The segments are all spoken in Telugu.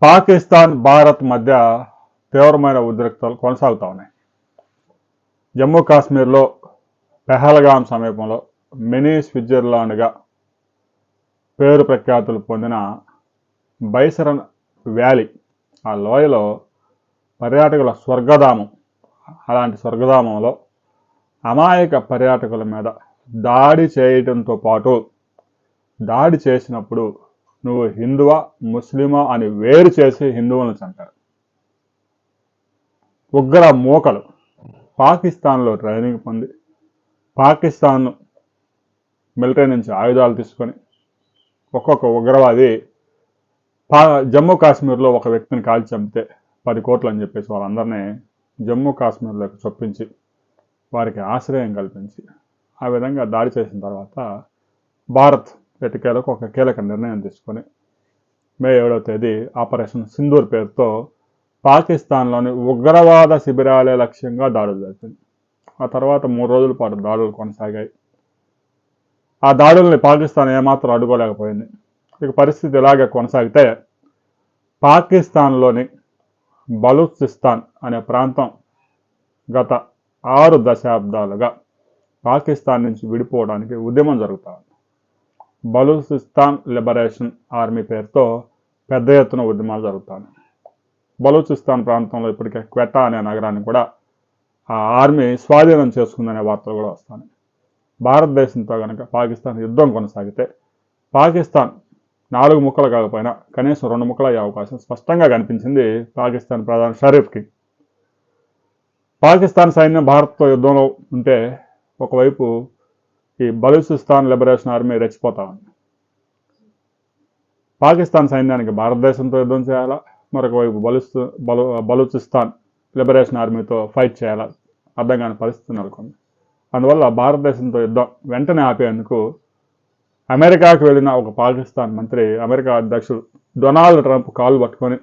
పాకిస్తాన్ భారత్ మధ్య తీవ్రమైన ఉద్రిక్తలు కొనసాగుతూ ఉన్నాయి. జమ్మూ కాశ్మీర్లో పెహల్గాం సమీపంలో మినీ స్విట్జర్లాండ్గా పేరు ప్రఖ్యాతులు పొందిన బైసరన్ వ్యాలీ, ఆ లోయలో పర్యాటకుల స్వర్గధామం. అలాంటి స్వర్గధామంలో అమాయక పర్యాటకుల మీద దాడి చేయడంతో పాటు దాడి చేసినప్పుడు నువ్వు హిందువా ముస్లిమా అని వేరు చేసి హిందువులను చంపారు. ఉగ్ర మూకలు పాకిస్తాన్లో ట్రైనింగ్ పొంది పాకిస్తాన్ మిలిటరీ నుంచి ఆయుధాలు తీసుకొని ఒక్కొక్క ఉగ్రవాది జమ్మూ కాశ్మీర్లో ఒక వ్యక్తిని కాల్చి చంపితే 10 కోట్లు అని చెప్పేసి వాళ్ళందరినీ జమ్మూ కాశ్మీర్లోకి చొప్పించి వారికి ఆశ్రయం కల్పించి ఆ విధంగా దాడి చేసిన తర్వాత భారత్ ఎటికేలకు ఒక కీలక నిర్ణయం తీసుకొని మే 7వ తేదీ ఆపరేషన్ సింధూర్ పేరుతో పాకిస్తాన్లోని ఉగ్రవాద శిబిరాలే లక్ష్యంగా దాడులు జరిపింది. ఆ తర్వాత 3 రోజుల పాటు దాడులు కొనసాగాయి. ఆ దాడుల్ని పాకిస్తాన్ ఏమాత్రం అడ్డుకోలేకపోయింది. ఇక పరిస్థితి ఇలాగే కొనసాగితే పాకిస్తాన్లోని బలూచిస్తాన్ అనే ప్రాంతం గత 6 దశాబ్దాలుగా పాకిస్తాన్ నుంచి విడిపోవడానికి ఉద్యమం జరుగుతూ ఉంది. బలూచిస్తాన్ లిబరేషన్ ఆర్మీ పేరుతో పెద్ద ఎత్తున ఉద్యమాలు జరుగుతాయి. బలూచిస్తాన్ ప్రాంతంలో ఇప్పటికే క్వెటా అనే నగరాన్ని కూడా ఆ ఆర్మీ స్వాధీనం చేసుకుందనే వార్తలు కూడా వస్తాయి. భారతదేశంతో కనుక పాకిస్తాన్ యుద్ధం కొనసాగితే పాకిస్తాన్ 4 ముక్కలు కాకపోయినా కనీసం 2 ముక్కలు అయ్యే అవకాశం స్పష్టంగా కనిపించింది పాకిస్తాన్ ప్రధాని షరీఫ్కి. పాకిస్తాన్ సైన్యం భారత్తో యుద్ధంలో ఉంటే ఒకవైపు ఈ బలూచిస్తాన్ లిబరేషన్ ఆర్మీ రెచ్చిపోతా ఉంది. పాకిస్తాన్ సైన్యానికి భారతదేశంతో యుద్ధం చేయాలా, మరొక వైపు బలూచిస్తాన్ లిబరేషన్ ఆర్మీతో ఫైట్ చేయాలా, అర్థం కాని పరిస్థితి నెలకొంది. అందువల్ల భారతదేశంతో యుద్ధం వెంటనే ఆపేందుకు అమెరికాకు వెళ్ళిన ఒక పాకిస్తాన్ మంత్రి అమెరికా అధ్యక్షుడు డొనాల్డ్ ట్రంప్ కాలు పట్టుకొని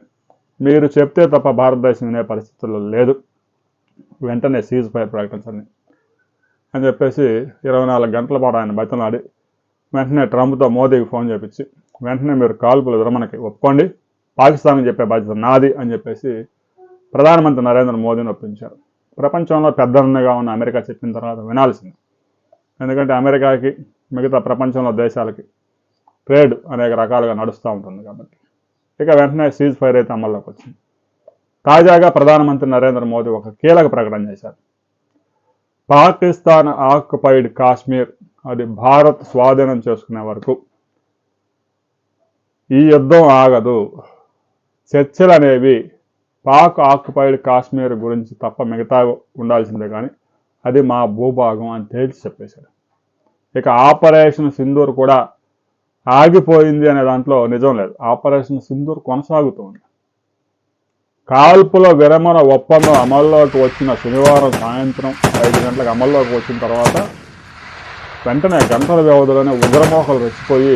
మీరు చెప్తే తప్ప భారతదేశం వినే పరిస్థితుల్లో లేదు, వెంటనే సీజ్ ఫైర్ ప్రకటించండి అని చెప్పేసి 24 గంటల పాటు ఆయన బతిలాడి వెంటనే ట్రంప్తో మోదీకి ఫోన్ చేపించి వెంటనే మీరు కాల్పుల విరమణకి ఒప్పుకోండి, పాకిస్తాన్కి చెప్పే బాధ్యత నాది అని చెప్పేసి ప్రధానమంత్రి నరేంద్ర మోదీని ఒప్పించారు. ప్రపంచంలో పెద్దగా ఉన్న అమెరికా చెప్పిన తర్వాత వినాల్సింది. ఎందుకంటే అమెరికాకి మిగతా ప్రపంచంలో దేశాలకి ట్రేడ్ అనేక రకాలుగా నడుస్తూ ఉంటుంది కాబట్టి. ఇక వెంటనే సీజ్ ఫైర్ అయితే అమల్లోకి వచ్చింది. తాజాగా ప్రధానమంత్రి నరేంద్ర మోదీ ఒక కీలక ప్రకటన చేశారు. పాకిస్తాన్ ఆక్యుపైడ్ కాశ్మీర్ అది భారత్ స్వాధీనం చేసుకునే వరకు ఈ యుద్ధం ఆగదు, చర్చలు అనేవి పాక్ ఆక్యుపైడ్ కాశ్మీర్ గురించి తప్ప మిగతా ఉండాల్సిందే కానీ అది మా భూభాగం అని తేల్చి చెప్పేశాడు. ఇక ఆపరేషన్ సింధూర్ కూడా ఆగిపోయింది అనే దాంట్లో నిజం లేదు. ఆపరేషన్ సింధూర్ కొనసాగుతుంది. కాల్పుల విరమణ ఒప్పందం అమల్లోకి వచ్చిన శనివారం సాయంత్రం 5 గంటలకు అమల్లోకి వచ్చిన తర్వాత వెంటనే గంటల వ్యవధిలోనే ఉగ్రమోకలు రెచ్చిపోయి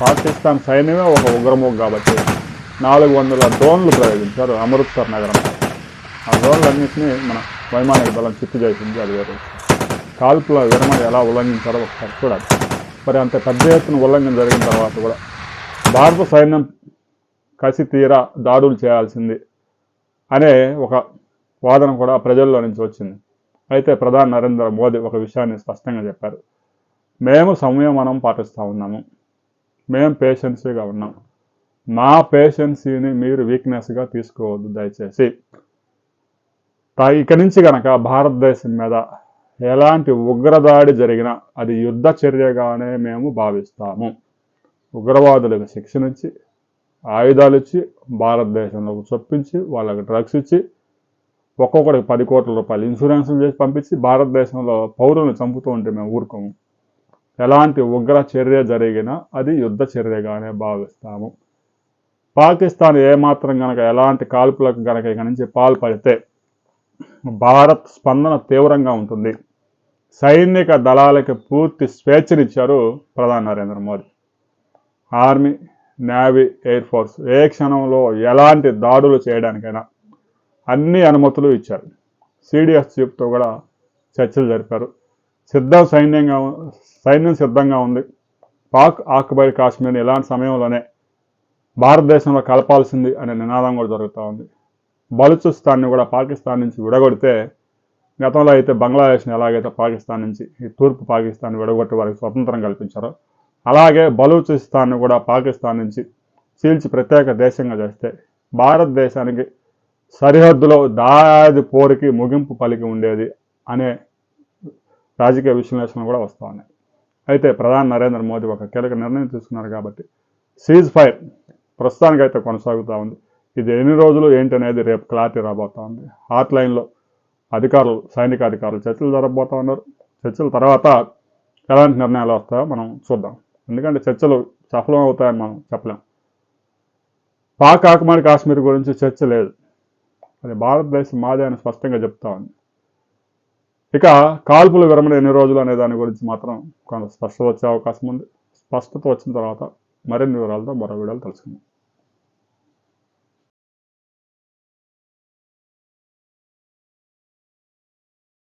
పాకిస్తాన్ సైన్యమే ఒక ఉగ్రమోక కాబట్టి 400 డ్రోన్లు ప్రయోగించారు అమృత్సర్ నగరంలో. ఆ డ్రోన్లన్నింటినీ మన వైమానిక దళం చిత్తు చేసింది. అది వేరే కాల్పుల విరమణ ఎలా ఉల్లంఘించారో ఒకసారి చూడాలి. మరి అంత పెద్ద ఎత్తున ఉల్లంఘన జరిగిన తర్వాత కూడా భారత సైన్యం కసి తీరా దాడులు చేయాల్సింది అనే ఒక వాదన కూడా ప్రజల్లో నుంచి వచ్చింది. అయితే ప్రధాని నరేంద్ర మోదీ ఒక విషయాన్ని స్పష్టంగా చెప్పారు. మేము సంయమనం పాటిస్తూ ఉన్నాము, మేము పేషెన్సీగా ఉన్నాం, మా పేషెన్సీని మీరు వీక్నెస్గా తీసుకోవద్దు దయచేసి. ఇక నుంచి కనుక భారతదేశం మీద ఎలాంటి ఉగ్రదాడి జరిగినా అది యుద్ధ చర్యగానే మేము భావిస్తాము. ఉగ్రవాదులకు శిక్షణ ఇచ్చి ఆయుధాలు ఇచ్చి భారతదేశంలోకి చొప్పించి వాళ్ళకి డ్రగ్స్ ఇచ్చి ఒక్కొక్కడికి 10 కోట్ల రూపాయలు ఇన్సూరెన్స్లు చేసి పంపించి భారతదేశంలో పౌరులను చంపుతూ ఉంటే మేము ఊరుకోము. ఎలాంటి ఉగ్ర చర్య జరిగినా అది యుద్ధ చర్యగానే భావిస్తాము. పాకిస్తాన్ ఏమాత్రం కనుక ఎలాంటి కాల్పులకు కనుక ఇక నుంచి పాల్పడితే భారత్ స్పందన తీవ్రంగా ఉంటుంది. సైనిక దళాలకి పూర్తి స్వేచ్ఛనిచ్చారు ప్రధాని Narendra Modi. Army, navy, air force ఏ క్షణంలో ఎలాంటి దాడులు చేయడానికైనా అన్ని అనుమతులు ఇచ్చారు. సిడిఎస్ చీఫ్తో కూడా చర్చలు జరిపారు. సైన్యం సిద్ధంగా ఉంది. పాక్ ఆక్యుపైడ్ కాశ్మీర్ని ఇలాంటి సమయంలోనే భారతదేశంలో కలపాల్సింది అనే నినాదం కూడా జరుగుతూ ఉంది. బలూచిస్తాన్ని కూడా పాకిస్తాన్ నుంచి విడగొడితే, గతంలో అయితే బంగ్లాదేశ్ని ఎలాగైతే పాకిస్తాన్ నుంచి ఈ తూర్పు పాకిస్తాన్ విడగొట్టి వారికి స్వతంత్రం కల్పించారో, అలాగే బలూచిస్తాన్ని కూడా పాకిస్తాన్ నుంచి చీల్చి ప్రత్యేక దేశంగా చేస్తే భారతదేశానికి సరిహద్దులో దాయాది పోరుకి ముగింపు పలికి ఉండేది అనే రాజకీయ విశ్లేషణ కూడా వస్తూ ఉన్నాయి. అయితే ప్రధాని నరేంద్ర మోదీ ఒక కీలక నిర్ణయం తీసుకున్నారు కాబట్టి సీజ్ ఫైర్ ప్రస్తుతానికైతే కొనసాగుతూ ఉంది. ఇది ఎన్ని రోజులు ఏంటి అనేది రేపు క్లారిటీ రాబోతూ ఉంది. హాట్ లైన్లో అధికారులు, సైనిక అధికారులు చర్చలు జరగబోతూ ఉన్నారు. చర్చల తర్వాత ఎలాంటి నిర్ణయాలు వస్తాయో మనం చూద్దాం. ఎందుకంటే చర్చలు సఫలం అవుతాయని మనం చెప్పలేం. పాక్ ఆక్రమణ కాశ్మీర్ గురించి చర్చ లేదు, అది భారతదేశం మాదే అని స్పష్టంగా చెప్తా ఉంది. ఇక కాల్పుల విరమణ ఎన్ని రోజులు అనే దాని గురించి మాత్రం కొంత స్పష్టత వచ్చే అవకాశం ఉంది. స్పష్టత వచ్చిన తర్వాత మరిన్ని వివరాలతో మరో వీడియోలు తెలుసుకుందాం.